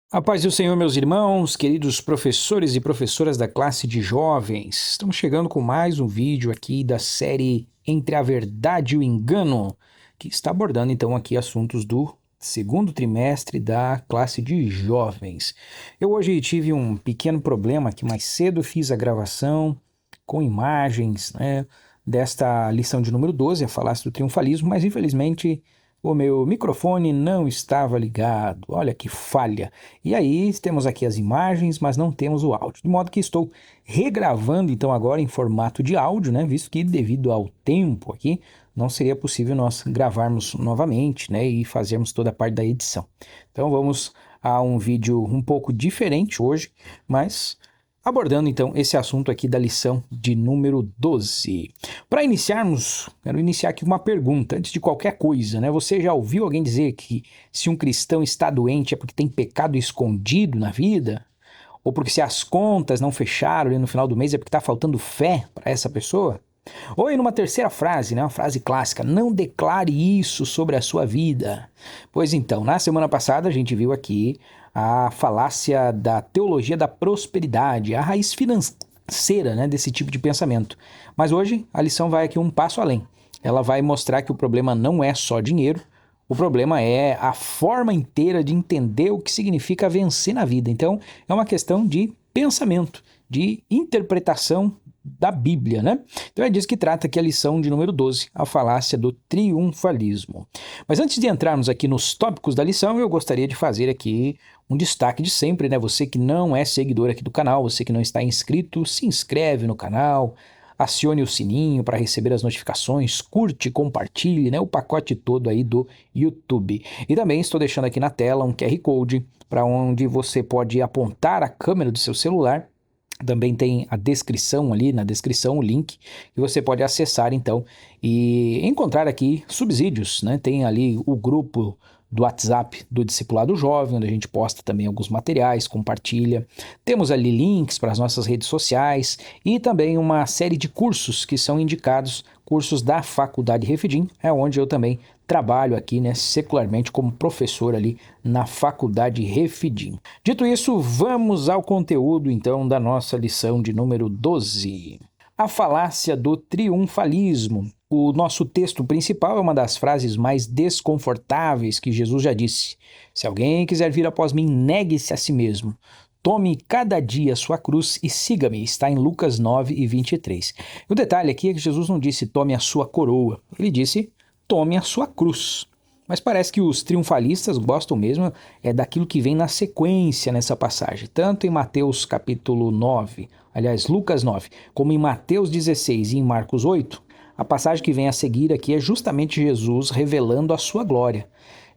A paz do Senhor, meus irmãos, queridos professores e professoras da classe de jovens. Estamos chegando com mais um vídeo aqui da série Entre a Verdade e o Engano, que está abordando então aqui assuntos do segundo trimestre da classe de jovens. Eu hoje tive um pequeno problema que mais cedo fiz a gravação com imagens, desta lição de número 12, a falácia do triunfalismo, mas infelizmente o meu microfone não estava ligado. Olha que falha. E aí temos aqui as imagens, mas não temos o áudio. De modo que estou regravando então agora em formato de áudio, visto que devido ao tempo aqui, não seria possível nós gravarmos novamente, e fazermos toda a parte da edição. Então vamos a um vídeo um pouco diferente hoje, mas abordando então esse assunto aqui da lição de número 12. Para iniciarmos, quero iniciar aqui uma pergunta, antes de qualquer coisa, Você já ouviu alguém dizer que se um cristão está doente é porque tem pecado escondido na vida? Ou porque se as contas não fecharam ali no final do mês é porque está faltando fé para essa pessoa? Ou em uma terceira frase, uma frase clássica, não declare isso sobre a sua vida. Pois então, na semana passada a gente viu aqui a falácia da teologia da prosperidade, a raiz financeira, desse tipo de pensamento. Mas hoje a lição vai aqui um passo além. Ela vai mostrar que o problema não é só dinheiro, o problema é a forma inteira de entender o que significa vencer na vida. Então, é uma questão de pensamento, de interpretação da Bíblia, Então é disso que trata aqui a lição de número 12, a falácia do triunfalismo. Mas antes de entrarmos aqui nos tópicos da lição, eu gostaria de fazer aqui um destaque de sempre, Você que não é seguidor aqui do canal, você que não está inscrito, se inscreve no canal, acione o sininho para receber as notificações, curte, compartilhe, o pacote todo aí do YouTube. E também estou deixando aqui na tela um QR Code para onde você pode apontar a câmera do seu celular. Também tem a descrição ali, na descrição o link que você pode acessar então e encontrar aqui subsídios, Tem ali o grupo do WhatsApp do Discipulado Jovem, onde a gente posta também alguns materiais, compartilha. Temos ali links para as nossas redes sociais e também uma série de cursos que são indicados, cursos da Faculdade Refidim, é onde eu também trabalho aqui, secularmente como professor ali na Faculdade Refidim. Dito isso, vamos ao conteúdo então da nossa lição de número 12. A falácia do triunfalismo. O nosso texto principal é uma das frases mais desconfortáveis que Jesus já disse. Se alguém quiser vir após mim, negue-se a si mesmo. Tome cada dia a sua cruz e siga-me. Está em Lucas 9:23. O detalhe aqui é que Jesus não disse tome a sua coroa. Ele disse tome a sua cruz. Mas parece que os triunfalistas gostam mesmo daquilo que vem na sequência nessa passagem. Tanto em Mateus capítulo 9, aliás, Lucas 9, como em Mateus 16 e em Marcos 8, a passagem que vem a seguir aqui é justamente Jesus revelando a sua glória.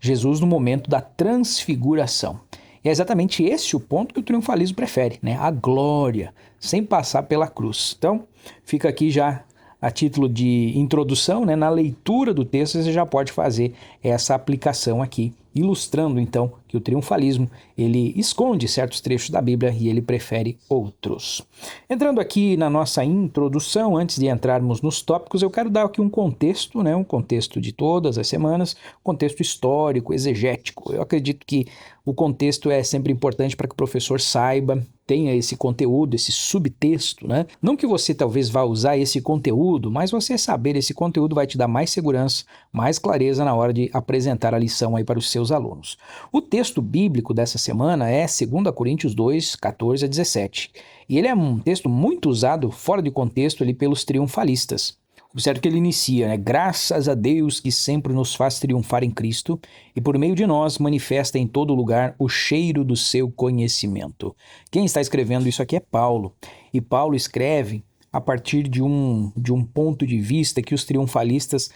Jesus no momento da transfiguração. E é exatamente esse o ponto que o triunfalismo prefere, a glória, sem passar pela cruz. Então, fica aqui já a título de introdução, na leitura do texto você já pode fazer essa aplicação aqui, ilustrando então que o triunfalismo ele esconde certos trechos da Bíblia e ele prefere outros. Entrando aqui na nossa introdução, antes de entrarmos nos tópicos, eu quero dar aqui um contexto, um contexto de todas as semanas, contexto histórico, exegético. Eu acredito que o contexto é sempre importante para que o professor saiba, tenha esse conteúdo, esse subtexto, Não que você talvez vá usar esse conteúdo, mas você saber esse conteúdo vai te dar mais segurança, mais clareza na hora de apresentar a lição aí para os seus alunos. O texto bíblico dessa semana é 2 Coríntios 2, 14 a 17. E ele é um texto muito usado fora de contexto ali pelos triunfalistas. Observe que ele inicia, graças a Deus que sempre nos faz triunfar em Cristo e por meio de nós manifesta em todo lugar o cheiro do seu conhecimento. Quem está escrevendo isso aqui é Paulo. E Paulo escreve a partir de um ponto de vista que os triunfalistas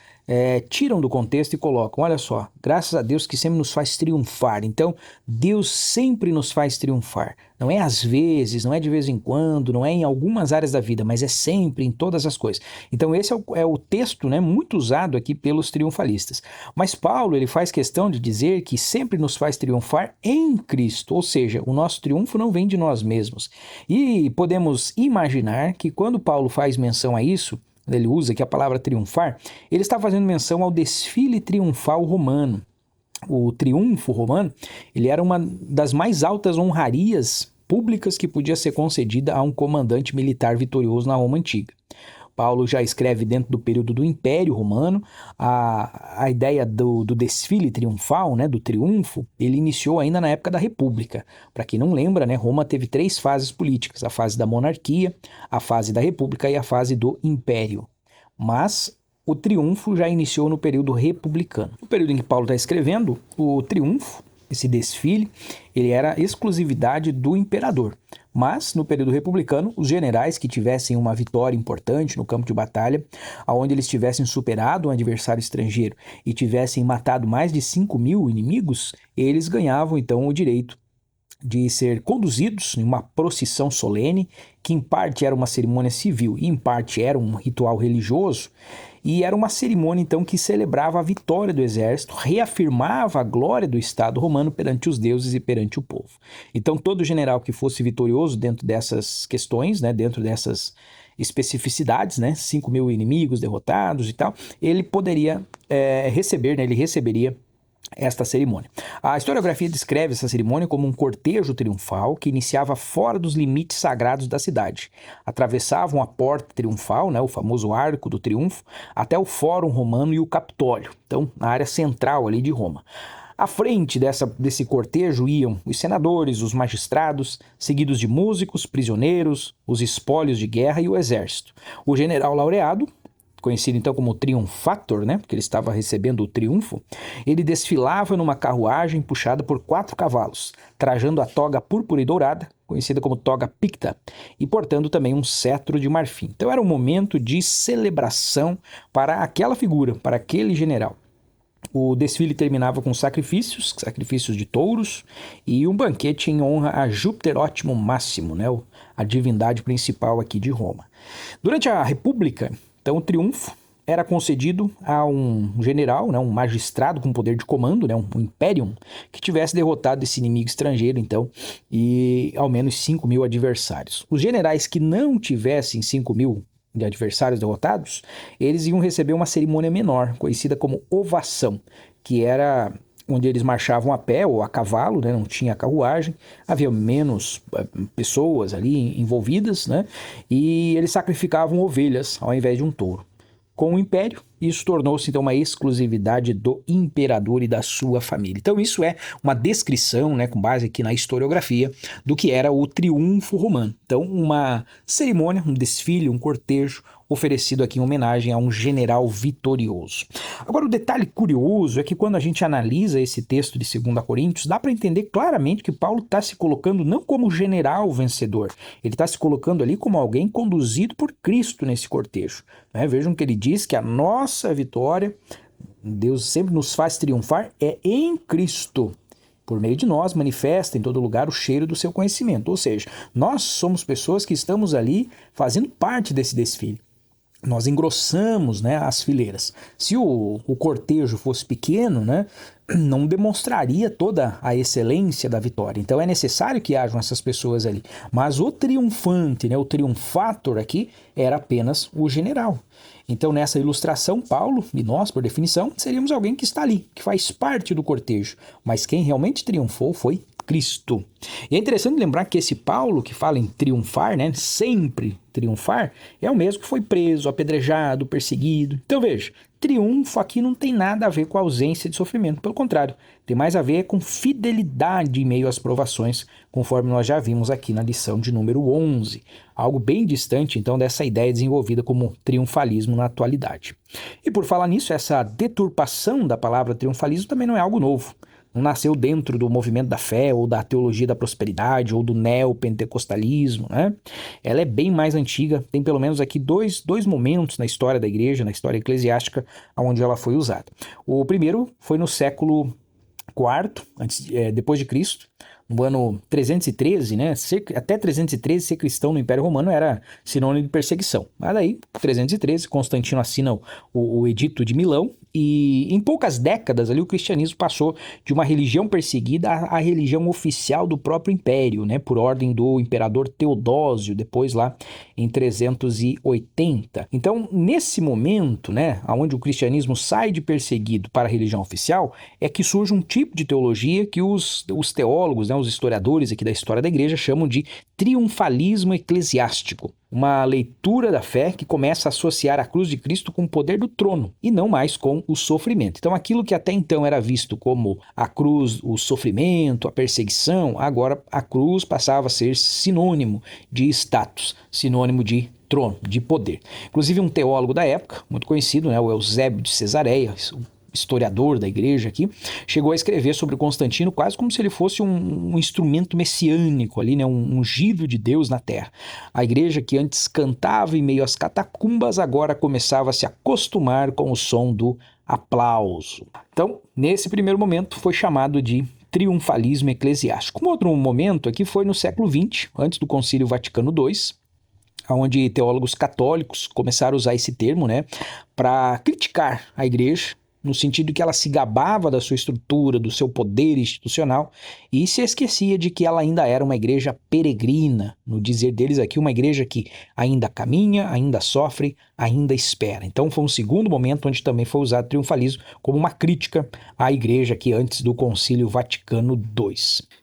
tiram do contexto e colocam, olha só, graças a Deus que sempre nos faz triunfar. Então, Deus sempre nos faz triunfar. Não é às vezes, não é de vez em quando, não é em algumas áreas da vida, mas é sempre, em todas as coisas. Então, esse é o texto muito usado aqui pelos triunfalistas. Mas Paulo ele faz questão de dizer que sempre nos faz triunfar em Cristo, ou seja, o nosso triunfo não vem de nós mesmos. E podemos imaginar que quando Paulo faz menção a isso, ele usa aqui a palavra triunfar, ele está fazendo menção ao desfile triunfal romano. O triunfo romano, ele era uma das mais altas honrarias públicas que podia ser concedida a um comandante militar vitorioso na Roma Antiga. Paulo já escreve dentro do período do Império Romano, a ideia do desfile triunfal, né, do triunfo, ele iniciou ainda na época da República. Para quem não lembra, né, Roma teve 3 fases políticas, a fase da monarquia, a fase da República e a fase do Império. Mas o triunfo já iniciou no período republicano. No período em que Paulo está escrevendo, o triunfo, esse desfile, ele era exclusividade do imperador. Mas, no período republicano, os generais que tivessem uma vitória importante no campo de batalha, onde eles tivessem superado um adversário estrangeiro e tivessem matado mais de 5.000 inimigos, eles ganhavam, então, o direito de ser conduzidos em uma procissão solene, que em parte era uma cerimônia civil e em parte era um ritual religioso, e era uma cerimônia, então, que celebrava a vitória do exército, reafirmava a glória do Estado romano perante os deuses e perante o povo. Então, todo general que fosse vitorioso dentro dessas questões, né, dentro dessas especificidades, né, 5.000 inimigos derrotados e tal, ele poderia receber, né, ele receberia esta cerimônia. A historiografia descreve essa cerimônia como um cortejo triunfal que iniciava fora dos limites sagrados da cidade. Atravessavam a porta triunfal, né, o famoso Arco do Triunfo, até o Fórum Romano e o Capitólio, então na área central ali de Roma. À frente desse cortejo iam os senadores, os magistrados, seguidos de músicos, prisioneiros, os espólios de guerra e o exército. O general laureado, conhecido então como triunfator, né, porque ele estava recebendo o triunfo, ele desfilava numa carruagem puxada por 4 cavalos, trajando a toga púrpura e dourada, conhecida como toga picta, e portando também um cetro de marfim. Então era um momento de celebração para aquela figura, para aquele general. O desfile terminava com sacrifícios de touros e um banquete em honra a Júpiter Ótimo Máximo, né, a divindade principal aqui de Roma. Durante a República, então, o triunfo era concedido a um general, né, um magistrado com poder de comando, né, um imperium, que tivesse derrotado esse inimigo estrangeiro, então, e ao menos 5.000 adversários. Os generais que não tivessem 5.000 de adversários derrotados, eles iam receber uma cerimônia menor, conhecida como ovação, que era onde eles marchavam a pé ou a cavalo, né, não tinha carruagem, havia menos pessoas ali envolvidas, né, e eles sacrificavam ovelhas ao invés de um touro. Com o Império, isso tornou-se então uma exclusividade do imperador e da sua família. Então isso é uma descrição, né, com base aqui na historiografia, do que era o triunfo romano. Então uma cerimônia, um desfile, um cortejo oferecido aqui em homenagem a um general vitorioso. Agora o detalhe curioso é que quando a gente analisa esse texto de 2 Coríntios, dá para entender claramente que Paulo está se colocando não como general vencedor, ele está se colocando ali como alguém conduzido por Cristo nesse cortejo. Né? Vejam que ele diz que a nossa vitória, Deus sempre nos faz triunfar, é em Cristo. Por meio de nós, manifesta em todo lugar o cheiro do seu conhecimento. Ou seja, nós somos pessoas que estamos ali fazendo parte desse desfile. Nós engrossamos, né, as fileiras. Se o cortejo fosse pequeno, né, não demonstraria toda a excelência da vitória. Então é necessário que hajam essas pessoas ali. Mas o triunfante, né, o triunfator aqui, era apenas o general. Então nessa ilustração, Paulo e nós, por definição, seríamos alguém que está ali, que faz parte do cortejo. Mas quem realmente triunfou foi Cristo. E é interessante lembrar que esse Paulo que fala em triunfar, né, sempre triunfar, é o mesmo que foi preso, apedrejado, perseguido. Então veja, triunfo aqui não tem nada a ver com a ausência de sofrimento, pelo contrário, tem mais a ver com fidelidade em meio às provações, conforme nós já vimos aqui na lição de número 11, algo bem distante então dessa ideia desenvolvida como triunfalismo na atualidade. E por falar nisso, essa deturpação da palavra triunfalismo também não é algo novo. Não nasceu dentro do movimento da fé ou da teologia da prosperidade ou do neopentecostalismo, né? Ela é bem mais antiga, tem pelo menos aqui dois momentos na história da igreja, na história eclesiástica, onde ela foi usada. O primeiro foi no século IV, depois de Cristo, no ano 313, né? Até 313 ser cristão no Império Romano era sinônimo de perseguição. Mas daí, 313, Constantino assina o Edito de Milão E em poucas décadas ali o cristianismo passou de uma religião perseguida à religião oficial do próprio império, né, por ordem do imperador Teodósio, depois lá em 380. Então, nesse momento, né, onde o cristianismo sai de perseguido para a religião oficial, é que surge um tipo de teologia que os teólogos, né, os historiadores aqui da história da igreja chamam de triunfalismo eclesiástico. Uma leitura da fé que começa a associar a cruz de Cristo com o poder do trono e não mais com o sofrimento. Então, aquilo que até então era visto como a cruz, o sofrimento, a perseguição, agora a cruz passava a ser sinônimo de status, sinônimo de trono, de poder. Inclusive, um teólogo da época, muito conhecido, né, o Eusébio de Cesareia, historiador da igreja aqui, chegou a escrever sobre Constantino quase como se ele fosse um instrumento messiânico ali, né, um ungido de Deus na terra. A igreja que antes cantava em meio às catacumbas agora começava a se acostumar com o som do aplauso. Então, nesse primeiro momento foi chamado de triunfalismo eclesiástico. Um outro momento aqui foi no século XX, antes do Concílio Vaticano II, onde teólogos católicos começaram a usar esse termo, né, para criticar a igreja, no sentido que ela se gabava da sua estrutura, do seu poder institucional, e se esquecia de que ela ainda era uma igreja peregrina, no dizer deles aqui, uma igreja que ainda caminha, ainda sofre, ainda espera. Então foi um segundo momento onde também foi usado o triunfalismo como uma crítica à igreja aqui antes do Concílio Vaticano II.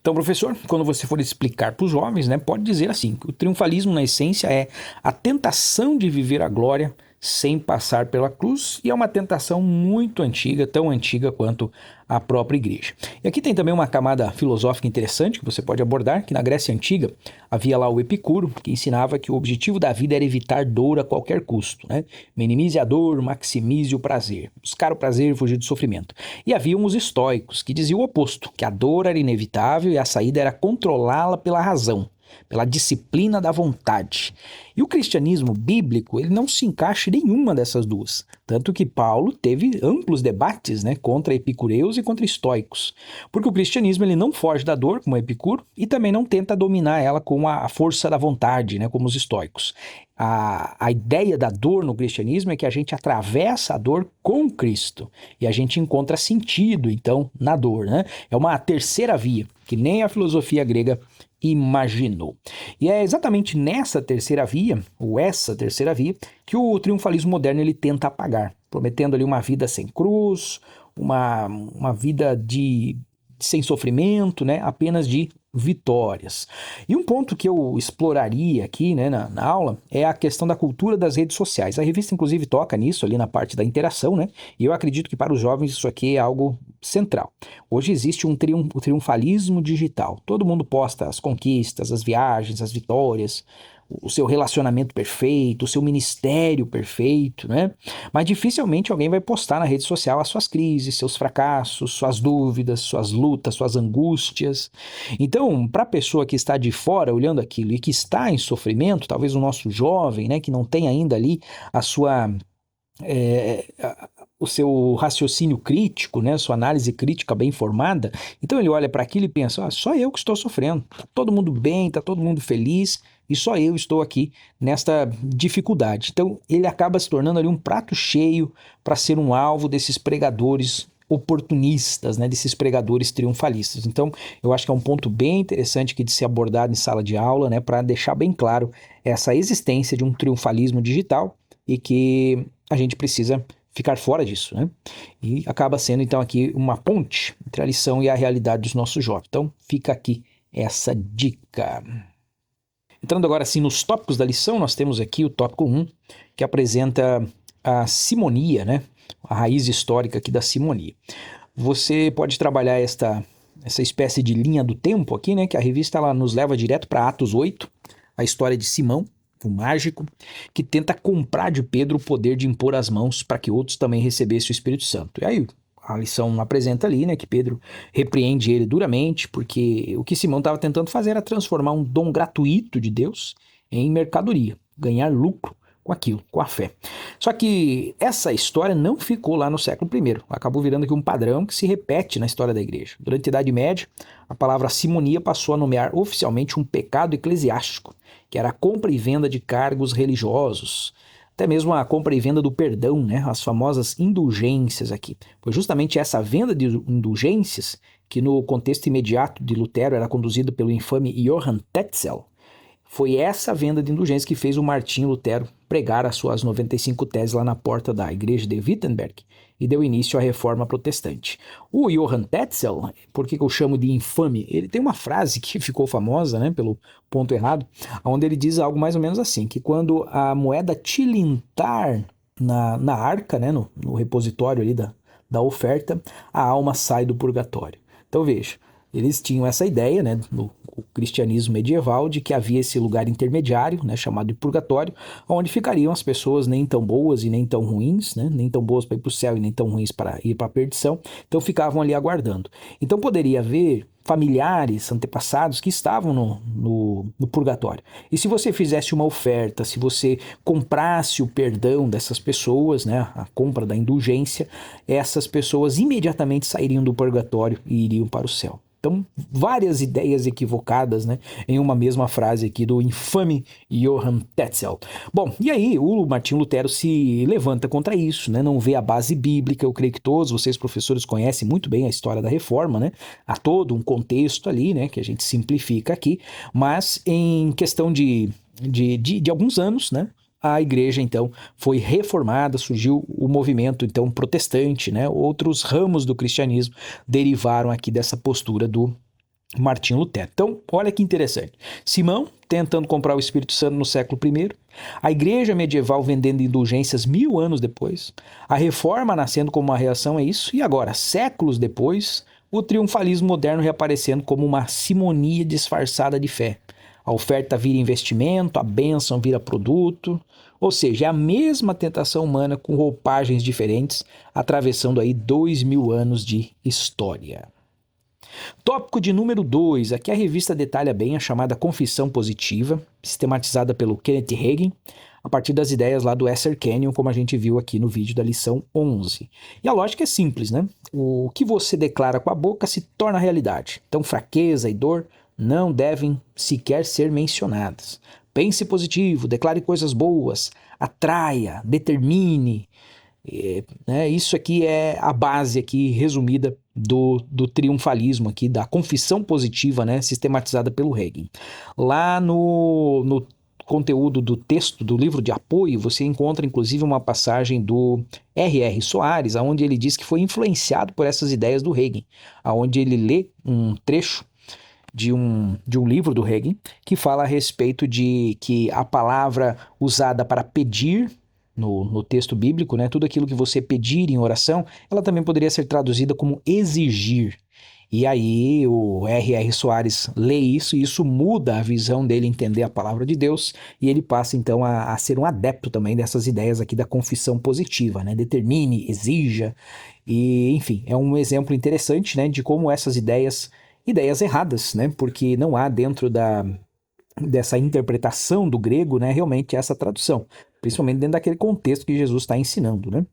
Então, professor, quando você for explicar para os jovens, né, pode dizer assim, que o triunfalismo na essência é a tentação de viver a glória sem passar pela cruz, e é uma tentação muito antiga, tão antiga quanto a própria igreja. E aqui tem também uma camada filosófica interessante que você pode abordar, que na Grécia Antiga havia lá o Epicuro, que ensinava que o objetivo da vida era evitar dor a qualquer custo, né? Minimize a dor, maximize o prazer, buscar o prazer e fugir do sofrimento. E haviam os estoicos, que diziam o oposto, que a dor era inevitável e a saída era controlá-la pela razão, pela disciplina da vontade. E o cristianismo bíblico, ele não se encaixa em nenhuma dessas duas. Tanto que Paulo teve amplos debates, né, contra epicureus e contra estoicos. Porque o cristianismo ele não foge da dor, como Epicuro, e também não tenta dominar ela com a força da vontade, né, como os estoicos. A ideia da dor no cristianismo é que a gente atravessa a dor com Cristo. E a gente encontra sentido, então, na dor, né? É uma terceira via, que nem a filosofia grega imaginou. E é exatamente nessa terceira via, ou essa terceira via, que o triunfalismo moderno ele tenta apagar, prometendo ali uma vida sem cruz, uma vida sem sofrimento, né? Apenas de vitórias. E um ponto que eu exploraria aqui, né, na aula é a questão da cultura das redes sociais. A revista, inclusive, toca nisso ali na parte da interação, né? E eu acredito que para os jovens isso aqui é algo central. Hoje existe um triunfalismo digital. Todo mundo posta as conquistas, as viagens, as vitórias, o seu relacionamento perfeito, o seu ministério perfeito, né? Mas dificilmente alguém vai postar na rede social as suas crises, seus fracassos, suas dúvidas, suas lutas, suas angústias. Então, para a pessoa que está de fora olhando aquilo e que está em sofrimento, talvez o nosso jovem, né, que não tem ainda ali a sua o seu raciocínio crítico, né, sua análise crítica bem formada, então ele olha para aquilo e pensa, só eu que estou sofrendo, tá todo mundo bem, tá todo mundo feliz, e só eu estou aqui nesta dificuldade. Então ele acaba se tornando ali um prato cheio para ser um alvo desses pregadores oportunistas, né, desses pregadores triunfalistas. Então eu acho que é um ponto bem interessante aqui de ser abordado em sala de aula, né, para deixar bem claro essa existência de um triunfalismo digital e que a gente precisa ficar fora disso, né? E acaba sendo, então, aqui uma ponte entre a lição e a realidade dos nossos jovens. Então, fica aqui essa dica. Entrando agora, assim, nos tópicos da lição, nós temos aqui o tópico 1, que apresenta a simonia, né? A raiz histórica aqui da simonia. Você pode trabalhar essa espécie de linha do tempo aqui, né? Que a revista ela nos leva direto para Atos 8, a história de Simão, o mágico, que tenta comprar de Pedro o poder de impor as mãos para que outros também recebessem o Espírito Santo. E aí a lição apresenta ali, né, que Pedro repreende ele duramente, porque o que Simão estava tentando fazer era transformar um dom gratuito de Deus em mercadoria, ganhar lucro com aquilo, com a fé. Só que essa história não ficou lá no século I, acabou virando aqui um padrão que se repete na história da igreja. Durante a Idade Média, a palavra simonia passou a nomear oficialmente um pecado eclesiástico, que era a compra e venda de cargos religiosos. até mesmo a compra e venda do perdão, né? As famosas indulgências aqui. Foi justamente essa venda de indulgências que no contexto imediato de Lutero era conduzida pelo infame Johann Tetzel. Foi essa venda de indulgências que fez o Martinho Lutero pregar as suas 95 teses lá na porta da igreja de Wittenberg e deu início à reforma protestante. O Johann Tetzel, por que eu chamo de infame? Ele tem uma frase que ficou famosa, né, pelo ponto errado, onde ele diz algo mais ou menos assim, que quando a moeda tilintar na arca, né, no repositório ali da oferta, a alma sai do purgatório. Então veja, eles tinham essa ideia, né, no cristianismo medieval, de que havia esse lugar intermediário, né, chamado de purgatório, onde ficariam as pessoas nem tão boas e nem tão ruins, né, nem tão boas para ir para o céu e nem tão ruins para ir para a perdição, então ficavam ali aguardando. Então poderia haver familiares, antepassados que estavam no purgatório. E se você fizesse uma oferta, se você comprasse o perdão dessas pessoas, né, a compra da indulgência, essas pessoas imediatamente sairiam do purgatório e iriam para o céu. Então, várias ideias equivocadas, né, em uma mesma frase aqui do infame Johann Tetzel. Bom, e aí o Martinho Lutero se levanta contra isso, né, não vê a base bíblica. Eu creio que todos vocês, professores, conhecem muito bem a história da Reforma, né, há todo um contexto ali, né, que a gente simplifica aqui, mas em questão de alguns anos, né, a igreja, então, foi reformada, surgiu o movimento, então, protestante, né? Outros ramos do cristianismo derivaram aqui dessa postura do Martinho Lutero. Então, olha que interessante. Simão tentando comprar o Espírito Santo no século I, a igreja medieval vendendo indulgências 1000 anos depois, a reforma nascendo como uma reação a isso, e agora, séculos depois, o triunfalismo moderno reaparecendo como uma simonia disfarçada de fé. A oferta vira investimento, a bênção vira produto, ou seja, é a mesma tentação humana com roupagens diferentes, atravessando aí 2000 anos de história. Tópico de número 2, aqui a revista detalha bem a chamada confissão positiva, sistematizada pelo Kenneth Hagin, a partir das ideias lá do Esther Kenyon, como a gente viu aqui no vídeo da lição 11. E a lógica é simples, né? O que você declara com a boca se torna realidade. Então, fraqueza e dor não devem sequer ser mencionadas. Pense positivo, declare coisas boas, atraia, determine. Né? Isso aqui é a base aqui resumida do triunfalismo aqui, da confissão positiva, né? Sistematizada pelo Hagin. Lá no conteúdo do texto do livro de apoio, você encontra inclusive uma passagem do R.R. Soares, onde ele diz que foi influenciado por essas ideias do Hagin, onde ele lê um trecho de um livro do Hagin, que fala a respeito de que a palavra usada para pedir no texto bíblico, né, tudo aquilo que você pedir em oração, ela também poderia ser traduzida como exigir. E aí o R.R. Soares lê isso e isso muda a visão dele entender a palavra de Deus, e ele passa então a ser um adepto também dessas ideias aqui da confissão positiva, né? Determine, exija, e enfim, é um exemplo interessante, né, de como essas ideias erradas, né? Porque não há dentro dessa interpretação do grego, né, realmente essa tradução, principalmente dentro daquele contexto que Jesus está ensinando, né?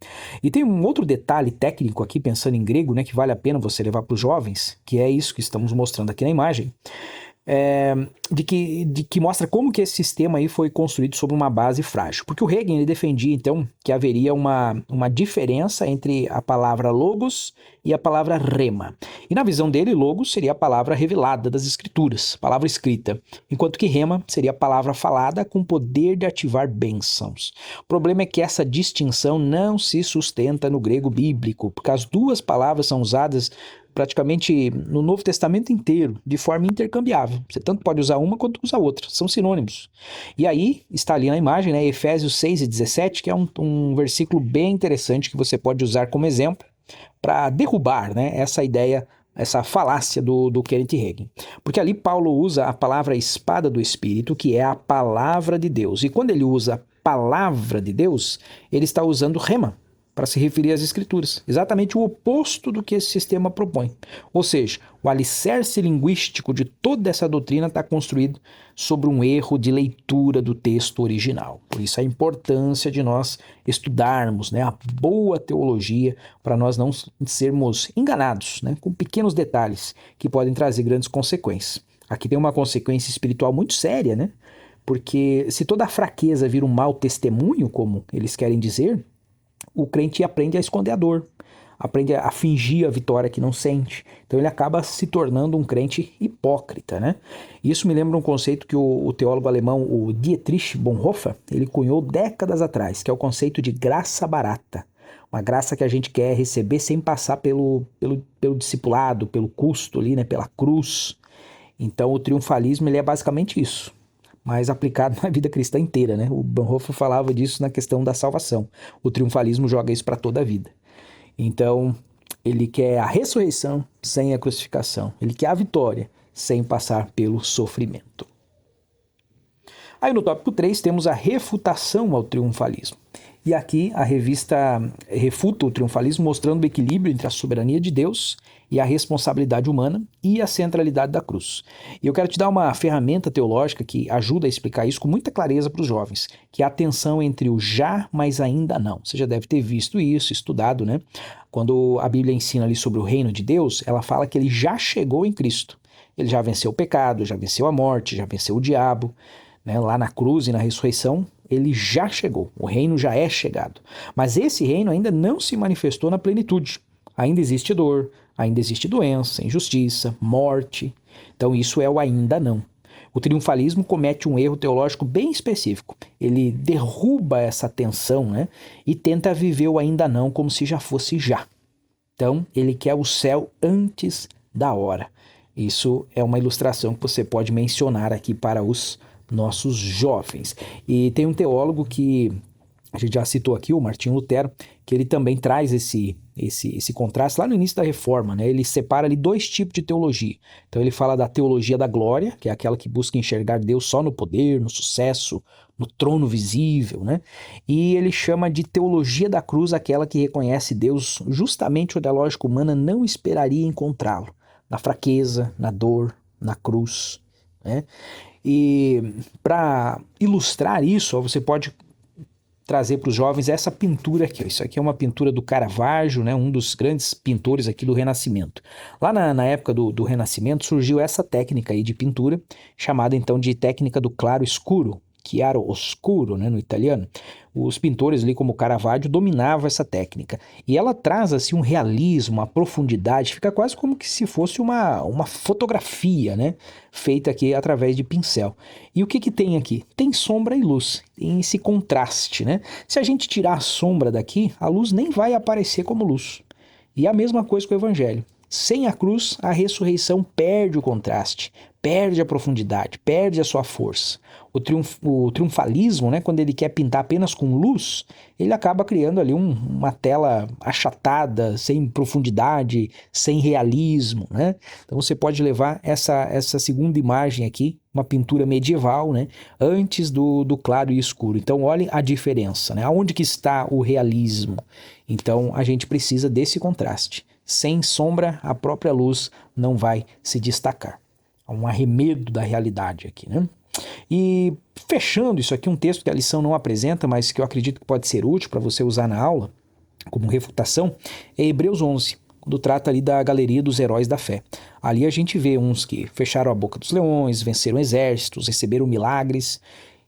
E tem um outro detalhe técnico aqui, pensando em grego, né, que vale a pena você levar para os jovens, que é isso que estamos mostrando aqui na imagem, de que mostra como que esse sistema aí foi construído sobre uma base frágil. Porque o Hagin ele defendia, então, que haveria uma diferença entre a palavra logos e a palavra rema. E na visão dele, logos seria a palavra revelada das escrituras, palavra escrita, enquanto que rema seria a palavra falada com poder de ativar bênçãos. O problema é que essa distinção não se sustenta no grego bíblico, porque as duas palavras são usadas praticamente no Novo Testamento inteiro, de forma intercambiável. Você tanto pode usar uma quanto usar outra, são sinônimos. E aí, está ali na imagem, né, Efésios 6:17, que é um versículo bem interessante que você pode usar como exemplo para derrubar, né, essa ideia, essa falácia do Kenneth Hagin. Porque ali Paulo usa a palavra espada do Espírito, que é a palavra de Deus. E quando ele usa a palavra de Deus, ele está usando rema, para se referir às escrituras. Exatamente o oposto do que esse sistema propõe. Ou seja, o alicerce linguístico de toda essa doutrina está construído sobre um erro de leitura do texto original. Por isso a importância de nós estudarmos, né, a boa teologia, para nós não sermos enganados, né, com pequenos detalhes que podem trazer grandes consequências. Aqui tem uma consequência espiritual muito séria, né? Porque se toda a fraqueza vira um mau testemunho, como eles querem dizer, o crente aprende a esconder a dor, aprende a fingir a vitória que não sente. Então ele acaba se tornando um crente hipócrita, né? Isso me lembra um conceito que o teólogo alemão, o Dietrich Bonhoeffer, ele cunhou décadas atrás, que é o conceito de graça barata. Uma graça que a gente quer receber sem passar pelo discipulado, pelo custo ali, né? Pela cruz. Então o triunfalismo ele é basicamente isso, mas aplicado na vida cristã inteira, né? O Bonhoeffer falava disso na questão da salvação. O triunfalismo joga isso para toda a vida. Então, ele quer a ressurreição sem a crucificação. Ele quer a vitória sem passar pelo sofrimento. Aí no tópico 3 temos a refutação ao triunfalismo. E aqui a revista refuta o triunfalismo mostrando o equilíbrio entre a soberania de Deus e a responsabilidade humana e a centralidade da cruz. E eu quero te dar uma ferramenta teológica que ajuda a explicar isso com muita clareza para os jovens, que é a tensão entre o já, mas ainda não. Você já deve ter visto isso, estudado, né? Quando a Bíblia ensina ali sobre o reino de Deus, ela fala que ele já chegou em Cristo. Ele já venceu o pecado, já venceu a morte, já venceu o diabo, né? Lá na cruz e na ressurreição, ele já chegou, o reino já é chegado. Mas esse reino ainda não se manifestou na plenitude. Ainda existe dor, ainda existe doença, injustiça, morte. Então isso é o ainda não. O triunfalismo comete um erro teológico bem específico. Ele derruba essa tensão, né, e tenta viver o ainda não como se já fosse já. Então ele quer o céu antes da hora. Isso é uma ilustração que você pode mencionar aqui para os nossos jovens. E tem um teólogo que a gente já citou aqui, o Martinho Lutero, que ele também traz esse contraste lá no início da Reforma, né? Ele separa ali dois tipos de teologia. Então ele fala da teologia da glória, que é aquela que busca enxergar Deus só no poder, no sucesso, no trono visível, né? E ele chama de teologia da cruz aquela que reconhece Deus justamente onde a lógica humana não esperaria encontrá-lo, na fraqueza, na dor, na cruz, né? E para ilustrar isso, você pode trazer para os jovens essa pintura aqui. Isso aqui é uma pintura do Caravaggio, né, um dos grandes pintores aqui do Renascimento. Lá na época do Renascimento surgiu essa técnica aí de pintura, chamada então de técnica do claro escuro, chiaro oscuro, né, no italiano. Os pintores ali como Caravaggio dominavam essa técnica. E ela traz assim um realismo, uma profundidade, fica quase como que se fosse uma fotografia, né, feita aqui através de pincel. E o que tem aqui? Tem sombra e luz, tem esse contraste, né? Se a gente tirar a sombra daqui, a luz nem vai aparecer como luz. E a mesma coisa com o Evangelho. Sem a cruz, a ressurreição perde o contraste, perde a profundidade, perde a sua força. O triunfalismo, né, quando ele quer pintar apenas com luz, ele acaba criando ali uma tela achatada, sem profundidade, sem realismo, né? Então você pode levar essa segunda imagem aqui, uma pintura medieval, né, antes do claro e escuro. Então olhem a diferença, né? Aonde que está o realismo? Então a gente precisa desse contraste. Sem sombra, a própria luz não vai se destacar. Há um arremedo da realidade aqui, né? E fechando isso aqui, um texto que a lição não apresenta, mas que eu acredito que pode ser útil para você usar na aula, como refutação, é Hebreus 11, quando trata ali da galeria dos heróis da fé. Ali a gente vê uns que fecharam a boca dos leões, venceram exércitos, receberam milagres,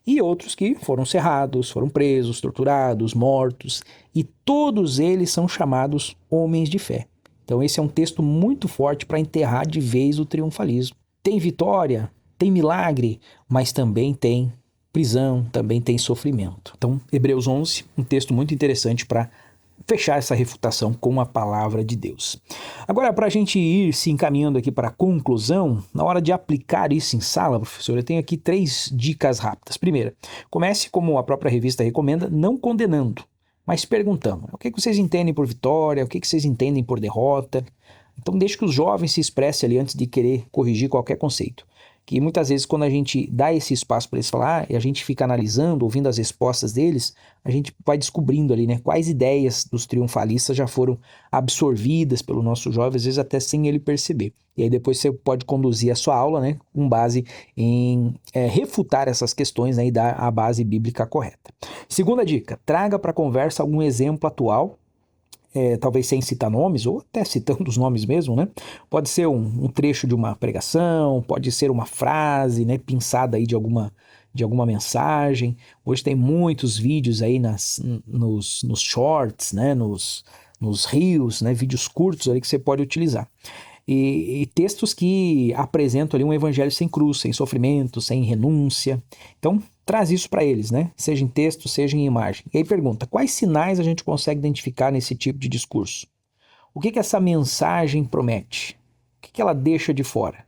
e outros que foram cerrados, foram presos, torturados, mortos, e todos eles são chamados homens de fé. Então esse é um texto muito forte para enterrar de vez o triunfalismo. Tem vitória, tem milagre, mas também tem prisão, também tem sofrimento. Então, Hebreus 11, um texto muito interessante para fechar essa refutação com a palavra de Deus. Agora, para a gente ir se encaminhando aqui para a conclusão, na hora de aplicar isso em sala, professor, eu tenho aqui 3 dicas rápidas. Primeira, comece como a própria revista recomenda, não condenando, mas perguntando. O que vocês entendem por vitória? O que vocês entendem por derrota? Então deixe que os jovens se expressem ali antes de querer corrigir qualquer conceito. Que muitas vezes quando a gente dá esse espaço para eles falar e a gente fica analisando, ouvindo as respostas deles, a gente vai descobrindo ali, né, quais ideias dos triunfalistas já foram absorvidas pelo nosso jovem, às vezes até sem ele perceber. E aí depois você pode conduzir a sua aula, né, com base em refutar essas questões, né, e dar a base bíblica correta. Segunda dica, traga para a conversa algum exemplo atual, talvez sem citar nomes, ou até citando os nomes mesmo, né? Pode ser um trecho de uma pregação, pode ser uma frase, né, pinçada aí de alguma de alguma mensagem. Hoje tem muitos vídeos aí nos shorts, né? Nos reels, né? Vídeos curtos ali que você pode utilizar. E textos que apresentam ali um evangelho sem cruz, sem sofrimento, sem renúncia. Então, traz isso para eles, né? Seja em texto, seja em imagem. E aí pergunta, quais sinais a gente consegue identificar nesse tipo de discurso? O que essa mensagem promete? O que ela deixa de fora?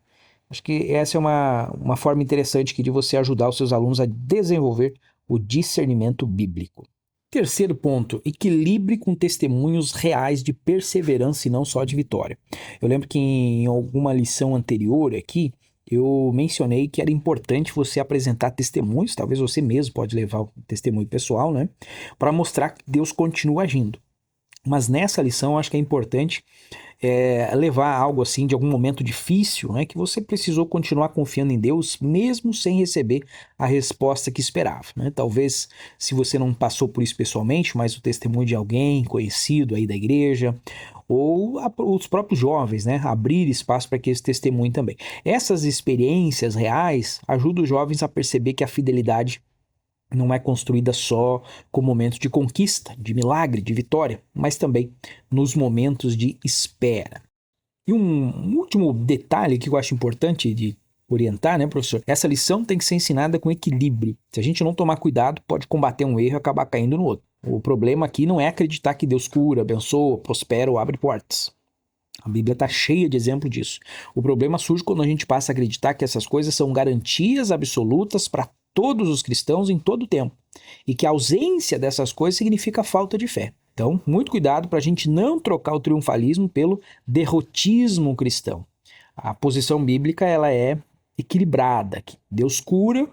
Acho que essa é uma forma interessante aqui de você ajudar os seus alunos a desenvolver o discernimento bíblico. Terceiro ponto, equilibre com testemunhos reais de perseverança e não só de vitória. Eu lembro que em alguma lição anterior aqui, eu mencionei que era importante você apresentar testemunhos, talvez você mesmo pode levar o testemunho pessoal, né? Para mostrar que Deus continua agindo. Mas nessa lição, eu acho que é importante levar algo assim de algum momento difícil, né, que você precisou continuar confiando em Deus, mesmo sem receber a resposta que esperava. Né? Talvez, se você não passou por isso pessoalmente, mas o testemunho de alguém conhecido aí da igreja, ou os próprios jovens, né, abrir espaço para que esse testemunho também. Essas experiências reais ajudam os jovens a perceber que a fidelidade não é construída só com momentos de conquista, de milagre, de vitória, mas também nos momentos de espera. E um último detalhe que eu acho importante de orientar, né, professor? Essa lição tem que ser ensinada com equilíbrio. Se a gente não tomar cuidado, pode combater um erro e acabar caindo no outro. O problema aqui não é acreditar que Deus cura, abençoa, prospera ou abre portas. A Bíblia está cheia de exemplo disso. O problema surge quando a gente passa a acreditar que essas coisas são garantias absolutas para todos os cristãos em todo o tempo. E que a ausência dessas coisas significa falta de fé. Então, muito cuidado para a gente não trocar o triunfalismo pelo derrotismo cristão. A posição bíblica ela é equilibrada. Deus cura,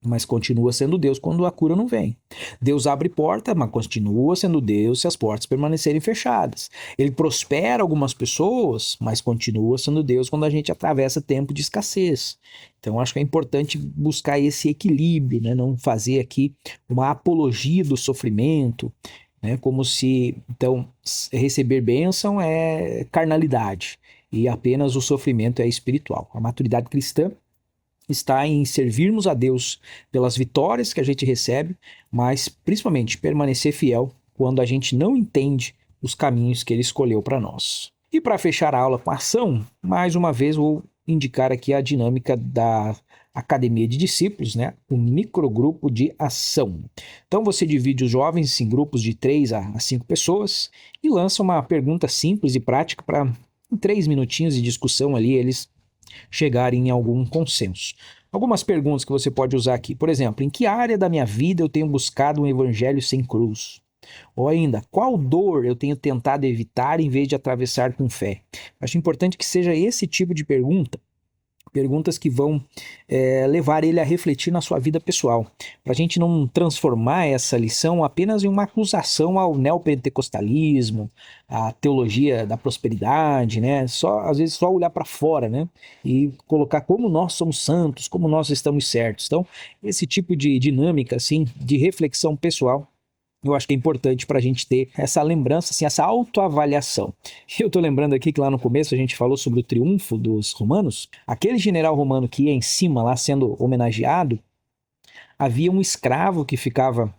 mas continua sendo Deus quando a cura não vem. Deus abre porta, mas continua sendo Deus se as portas permanecerem fechadas. Ele prospera algumas pessoas, mas continua sendo Deus quando a gente atravessa tempo de escassez. Então, acho que é importante buscar esse equilíbrio, né? Não fazer aqui uma apologia do sofrimento, né? Como se, então, receber bênção é carnalidade e apenas o sofrimento é espiritual. A maturidade cristã está em servirmos a Deus pelas vitórias que a gente recebe, mas principalmente permanecer fiel quando a gente não entende os caminhos que Ele escolheu para nós. E para fechar a aula com ação, mais uma vez vou indicar aqui a dinâmica da Academia de Discípulos, né? O microgrupo de ação. Então você divide os jovens em grupos de 3 a 5 pessoas e lança uma pergunta simples e prática para, em 3 minutinhos de discussão ali, eles chegarem em algum consenso. Algumas perguntas que você pode usar aqui. Por exemplo, em que área da minha vida eu tenho buscado um evangelho sem cruz? Ou ainda, qual dor eu tenho tentado evitar em vez de atravessar com fé? Acho importante que seja esse tipo de pergunta. Perguntas que vão levar ele a refletir na sua vida pessoal. Para a gente não transformar essa lição apenas em uma acusação ao neopentecostalismo, à teologia da prosperidade, né? Às vezes só olhar para fora, né? E colocar como nós somos santos, como nós estamos certos. Então, esse tipo de dinâmica, assim, de reflexão pessoal, eu acho que é importante para a gente ter essa lembrança, assim, essa autoavaliação. Eu estou lembrando aqui que lá no começo a gente falou sobre o triunfo dos romanos. Aquele general romano que ia em cima lá sendo homenageado, havia um escravo que ficava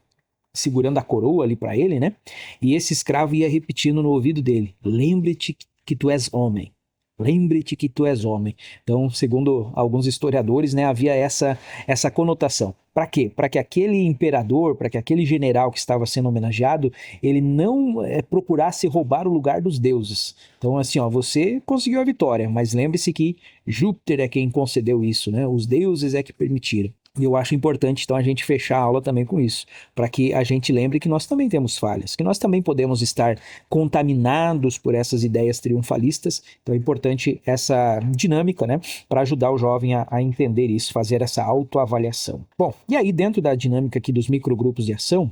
segurando a coroa ali para ele, né? E esse escravo ia repetindo no ouvido dele: lembre-te que tu és homem. Lembre-te que tu és homem. Então, segundo alguns historiadores, né, havia essa conotação. Para quê? Para que aquele imperador, para que aquele general que estava sendo homenageado, ele não procurasse roubar o lugar dos deuses. Então, assim, ó, você conseguiu a vitória, mas lembre-se que Júpiter é quem concedeu isso, né? Os deuses é que permitiram. E eu acho importante, então, a gente fechar a aula também com isso, para que a gente lembre que nós também temos falhas, que nós também podemos estar contaminados por essas ideias triunfalistas. Então é importante essa dinâmica, né, para ajudar o jovem a entender isso, fazer essa autoavaliação. Bom, e aí dentro da dinâmica aqui dos microgrupos de ação,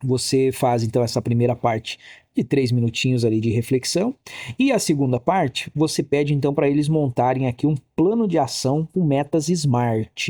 você faz então essa primeira parte de 3 minutinhos ali de reflexão e a segunda parte você pede então para eles montarem aqui um plano de ação com metas SMART.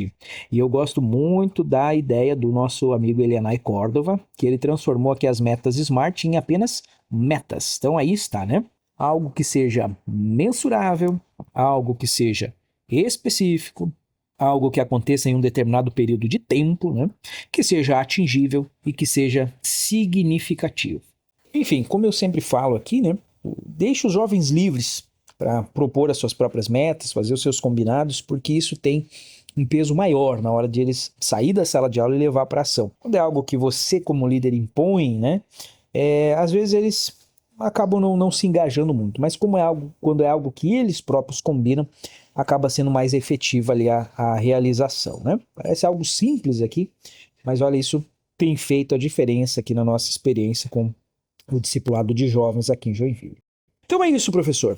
E eu gosto muito da ideia do nosso amigo Elianai Córdova, que ele transformou aqui as metas SMART em apenas metas. Então aí está, né? Algo que seja mensurável, algo que seja específico, algo que aconteça em um determinado período de tempo, né? Que seja atingível e que seja significativo. Enfim, como eu sempre falo aqui, né? Deixe os jovens livres para propor as suas próprias metas, fazer os seus combinados, porque isso tem um peso maior na hora de eles sair da sala de aula e levar para ação. Quando é algo que você, como líder, impõe, né? Às vezes eles acabam não se engajando muito, mas quando é algo que eles próprios combinam, acaba sendo mais efetiva ali a realização, né? Parece algo simples aqui, mas olha, isso tem feito a diferença aqui na nossa experiência com o discipulado de jovens aqui em Joinville. Então é isso, professor.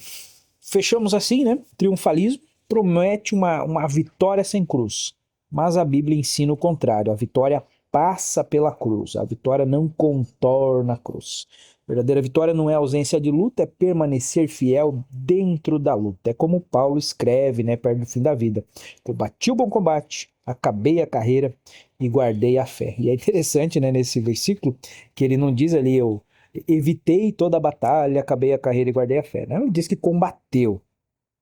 Fechamos assim, né? Triunfalismo promete uma vitória sem cruz, mas a Bíblia ensina o contrário. A vitória passa pela cruz, a vitória não contorna a cruz. A verdadeira vitória não é ausência de luta, é permanecer fiel dentro da luta. É como Paulo escreve, né, perto do fim da vida. Combati o bom combate, acabei a carreira e guardei a fé. E é interessante, né, nesse versículo, que ele não diz ali, eu evitei toda a batalha, acabei a carreira e guardei a fé. Né? Ele diz que combateu,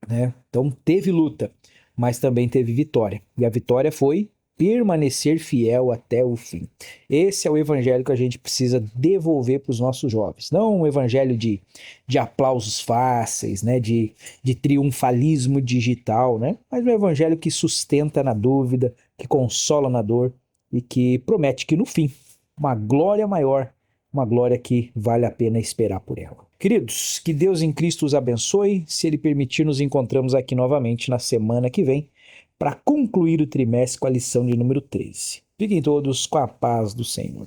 né? Então teve luta, mas também teve vitória. E a vitória foi permanecer fiel até o fim. Esse é o evangelho que a gente precisa devolver para os nossos jovens. Não um evangelho de aplausos fáceis, né? de triunfalismo digital, né? Mas um evangelho que sustenta na dúvida, que consola na dor e que promete que no fim, uma glória maior, uma glória que vale a pena esperar por ela. Queridos, que Deus em Cristo os abençoe. Se Ele permitir, nos encontramos aqui novamente na semana que vem para concluir o trimestre com a lição de número 13. Fiquem todos com a paz do Senhor.